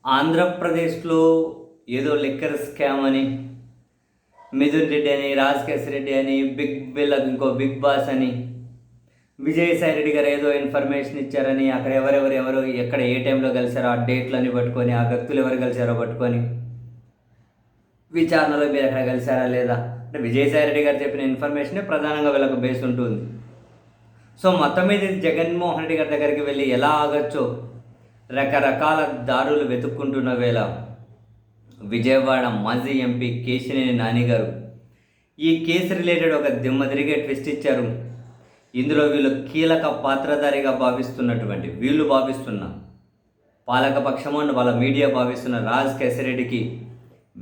ఆంధ్రప్రదేశ్లో ఏదో liquor scam అని, మిథున్ రెడ్డి అని, రాజకేశ్ రెడ్డి అని, ఇంకో బిగ్ బాస్ అని, విజయసాయి రెడ్డి గారు ఏదో ఇన్ఫర్మేషన్ ఇచ్చారని, అక్కడ ఎవరు ఎక్కడ ఏ టైంలో కలిశారో ఆ డేట్లని పట్టుకొని, ఆ వ్యక్తులు ఎవరు కలిశారో పట్టుకొని విచారణలో మీరు ఎక్కడ కలిశారా లేదా అంటే విజయసాయి రెడ్డి గారు చెప్పిన ఇన్ఫర్మేషనే ప్రధానంగా వీళ్ళకు బేస్ ఉంటుంది. సో మొత్తం మీద జగన్మోహన్ రెడ్డి గారి దగ్గరికి వెళ్ళి ఎలా ఆగచ్చో రకరకాల దారులు వెతుక్కుంటున్న వేళ విజయవాడ మాజీ ఎంపీ కేశినేని నాని గారు ఈ కేసు రిలేటెడ్ ఒక దిమ్మ తిరిగే ట్విస్ట్ ఇచ్చారు. ఇందులో వీళ్ళు కీలక పాత్రధారిగా భావిస్తున్న పాలకపక్షము అండ్ వాళ్ళ మీడియా భావిస్తున్న రాజ్ కేశరెడ్డికి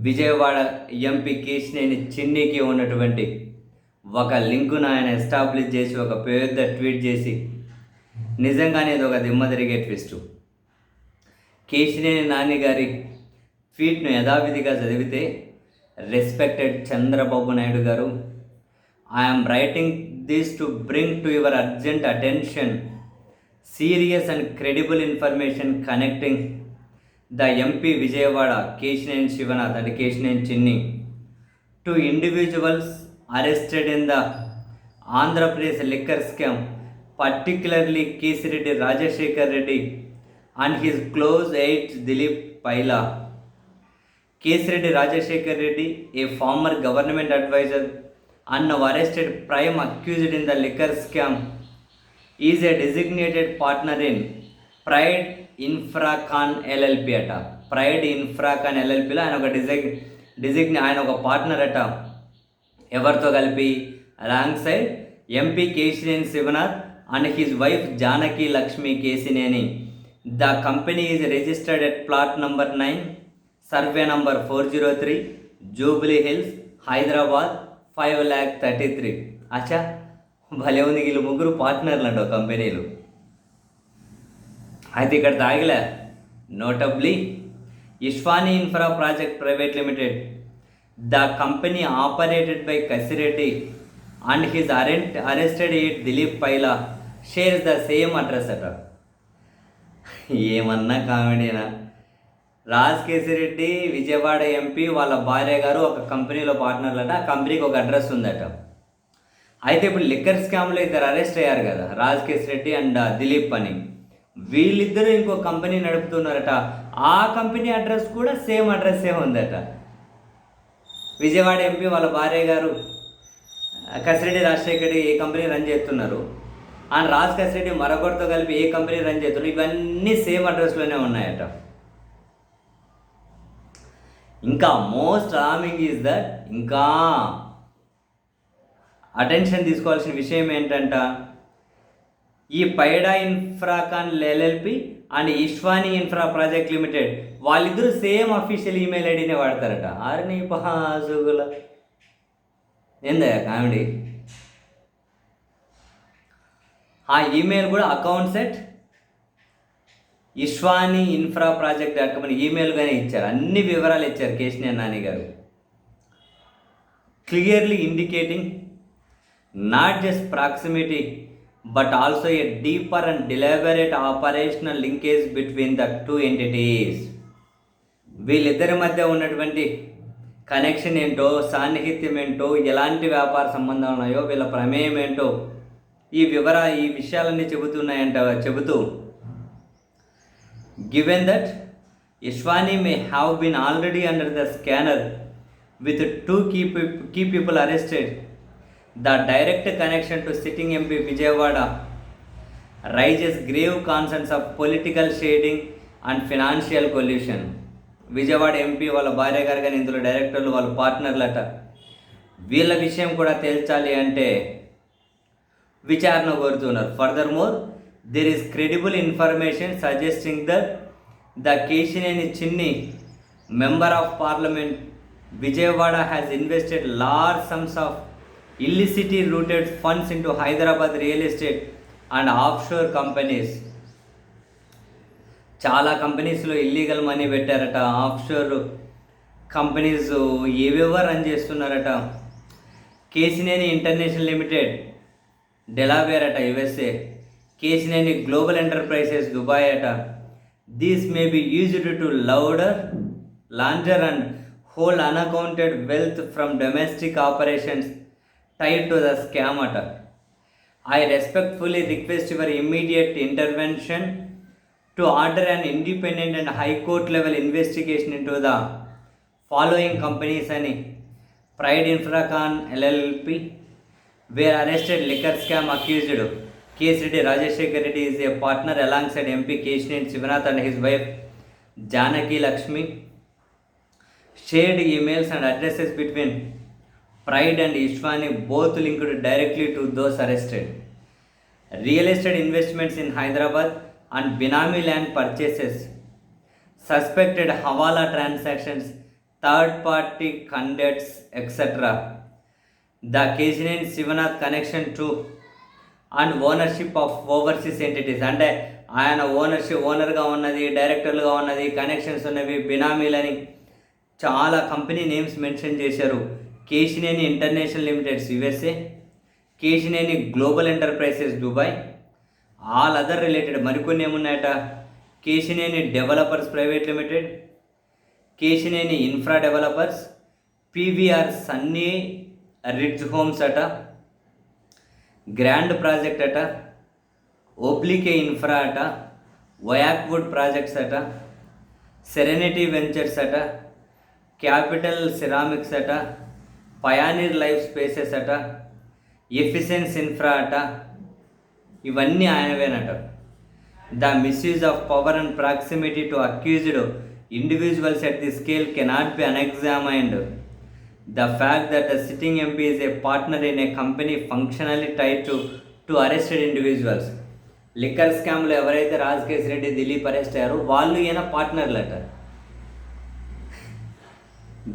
విజయవాడ ఎంపీ కేశినేని చిన్నికి ఉన్నటువంటి ఒక లింకును ఆయన ఎస్టాబ్లిష్ చేసి ఒక పెద్ద ట్వీట్ చేసి నిజంగానే ఇది ఒక దిమ్మ తిరిగే ట్విస్టు. కేశినేని నాని గారి ట్వీట్ను యథావిధిగా చదివితే, రెస్పెక్టెడ్ చంద్రబాబు నాయుడు గారు, I'm writing this to bring to your urgent attention serious and credible information connecting the MP Vijayawada Kesineni Sivanath అంటే కేశినేని చిన్ని to individuals arrested in the Andhra Pradesh liquor scam, particularly Kesireddy Rajasekhar Reddy and his close aides Dilip Paila. Kesireddy Rajashekar Reddy, a former government advisor and now arrested prime accused in the liquor scam, is a designated partner in Pride Infracon LLP అట. Pride Infracon ఎల్ఎల్పిలో ఆయన ఒక partner అట. ఎవరితో కలిపి? Alongside MP Kesineni Sivanath and his wife Janaki Lakshmi Kesineni. The company is registered at plot number 9, survey number 403, Jubilee Hills, Hyderabad, 5,33,000. అచ్చా, భలే ఉంది. వీళ్ళు ముగ్గురు పార్ట్నర్లు అంట కంపెనీలు. అయితే ఇక్కడ తాగిలే notably Ishwani infra project private limited, the company operated by Kasireddy and his arrested eight Dilip Paila shares the same address అట. ఏమన్నా కామెడీనా? రాజ్ కేశిరెడ్డి విజయవాడ ఎంపీ వాళ్ళ భార్య గారు ఒక కంపెనీలో పార్ట్నర్లట. ఆ కంపెనీకి ఒక అడ్రస్ ఉందట. అయితే ఇప్పుడు లిక్కర్ స్కామ్లో ఇద్దరు అరెస్ట్ అయ్యారు కదా, రాజ్ కేశిరెడ్డి అండ్ దిలీప్ అని. వీళ్ళిద్దరూ ఇంకో కంపెనీ నడుపుతున్నారట. ఆ కంపెనీ అడ్రస్ కూడా సేమ్ అడ్రస్సే ఉందట. విజయవాడ ఎంపీ వాళ్ళ భార్య గారు కసిరెడ్డి రాజశేఖర్ రెడ్డి ఏ కంపెనీ రన్ చేస్తున్నారు, అండ్ రాజ్ కేశిరెడ్డి మరొకరితో కలిపి ఏ కంపెనీ రన్ చేస్తున్నారు, ఇవన్నీ సేమ్ అడ్రస్లోనే ఉన్నాయట. ఇంకా మోస్ట్ అలార్మింగ్ ఈజ్ దట్, ఇంకా అటెన్షన్ తీసుకోవాల్సిన విషయం ఏంటంట, ఈ Paida infracon LLP and Ishwani infra project limited వాళ్ళిద్దరూ సేమ్ అఫీషియల్ ఈమెయిల్ ఐడినే వాడతారట. ఆర్ని పహాసుగుల ఏందయ్యా కామెడీ? ఆ ఈమెయిల్ కూడా accounts at Ishwani infra project .com అని ఈమెయిల్గానే ఇచ్చారు. అన్ని వివరాలు ఇచ్చారు కేశినేని నాని గారు. Clearly indicating not just proximity but also a deeper and deliberate operational linkage between the two entities. వీళ్ళిద్దరి మధ్య ఉన్నటువంటి కనెక్షన్ ఏంటో, సాన్నిహిత్యం ఏంటో, ఎలాంటి వ్యాపార సంబంధాలు ఉన్నాయో, వీళ్ళ ప్రమేయం ఏంటో ఈ విషయాలన్నీ చెబుతూ given that Ishwani may have been already under the scanner with two key people arrested, the direct connection to sitting MP Vijayawada raises grave concerns of political shielding and financial collusion. Vijayawada MP వాళ్ళ భార్య గారు కానీ ఇందులో డైరెక్టర్లు వాళ్ళ పార్ట్నర్లట. వీళ్ళ విషయం కూడా తేల్చాలి అంటే విచారణ కోరుతున్నారు. Further more there is credible information suggesting that the Kesineni Chinni member of parliament Vijayawada has invested large sums of illicitly routed funds into Hyderabad real estate and offshore companies. చాలా కంపెనీస్లో ఇల్లీగల్ మనీ పెట్టారట. ఆఫ్షోర్ కంపెనీస్ ఏవేవో రన్ చేస్తున్నారట. Kesineni international limited Delaware అట USA, Kesineni global enterprises Dubai అట, These may be used to launder and hold unaccounted wealth from domestic operations tied to the scam attack. I respectfully request your immediate intervention to order an independent and high court level investigation into the following companies అని Pride Infracon LLP, where arrested liquor scam accused K.S. Reddy Rajashekar Reddy is a partner alongside MP Keshineni Shivanath and his wife Janaki Lakshmi. Shared emails and addresses between Pride and Ishwani, both linked directly to those arrested. Real estate investments in Hyderabad and Binami land purchases. Suspected Hawala transactions, third party conducts, etc. The Keshineni Shivanath connection to and ownership of overseas entities, అంటే ఆయన ఓనర్గా ఉన్నది, డైరెక్టర్లుగా ఉన్నది, connections ఉన్నవి, బినామీలని చాలా company names mention చేశారు. Kesineni international limiteds USA, Kesineni global enterprises Dubai, all other related మరికొన్ని ఏమున్నాయట, Kesineni developers private limited, Kesineni infra developers, PVR sunny ridge homes అట, గ్రాండ్ ప్రాజెక్ట్ అట, ఓబ్లికే ఇన్ఫ్రా అట, వయాక్వుడ్ ప్రాజెక్ట్స్ అట, సెరెనిటీ వెంచర్స్ అట, క్యాపిటల్ సిరామిక్స్ అట, పయానీర్ లైఫ్ స్పేసెస్ అట, ఎఫిషియన్స్ ఇన్ఫ్రా అట, ఇవన్నీ ఆయనవేనట. The misuse of power and proximity to accused individuals at this scale cannot be unexamined. The fact that the sitting MP is a partner in a company functionally tied to arrested individuals. Liquor స్కామ్లో ఎవరైతే Rajakesh Reddy, Dilip arrest అయ్యారో వాళ్ళు ఈయన పార్ట్నర్లట.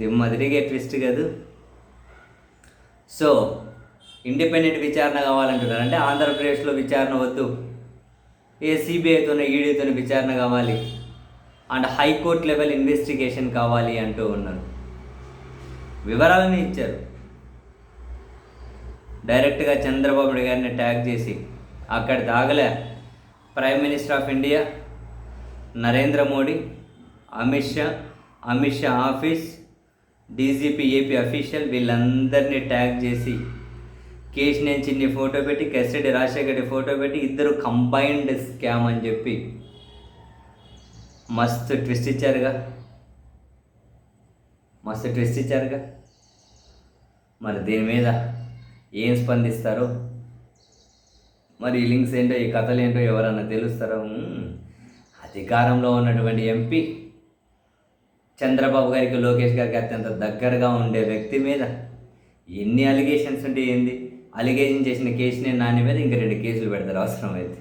దిమ్మదిరిగే twist కాదు. So independent విచారణ కావాలంటున్నారు. అంటే ఆంధ్రప్రదేశ్లో విచారణ వద్దు, సిబిఐతోనే ఈడీతోనే విచారణ కావాలి అండ్ హైకోర్టు లెవెల్ ఇన్వెస్టిగేషన్ కావాలి అంటూ ఉన్నారు. వివరాలని ఇచ్చారు. డైరెక్ట్గా చంద్రబాబు నాయుడు గారిని ట్యాగ్ చేసి అక్కడ తాగలే. Prime minister of India Narendra Modi, Amit Shah office, DGP AP official వీళ్ళందరినీ ట్యాగ్ చేసి కేశినేని చిన్ని ఫోటో పెట్టి, కెసిరెడ్డి రాజశేఖర్ ఫోటో పెట్టి ఇద్దరు కంబైన్డ్ స్కామ్ అని చెప్పి మస్తు ట్విస్ట్ ఇచ్చారుగా. మరి దీని మీద ఏం స్పందిస్తారో, మరి ఈ లింక్స్ ఏంటో, ఈ కథలు ఏంటో ఎవరన్నా తెలుస్తారో. అధికారంలో ఉన్నటువంటి ఎంపీ చంద్రబాబు గారికి, లోకేష్ గారికి అత్యంత దగ్గరగా ఉండే వ్యక్తి మీద ఎన్ని అలిగేషన్స్ ఉంటే ఏంది, అలిగేషన్ చేసిన కేసునే నాని మీద ఇంక 2 కేసులు పెడతారు అవసరం అయితే.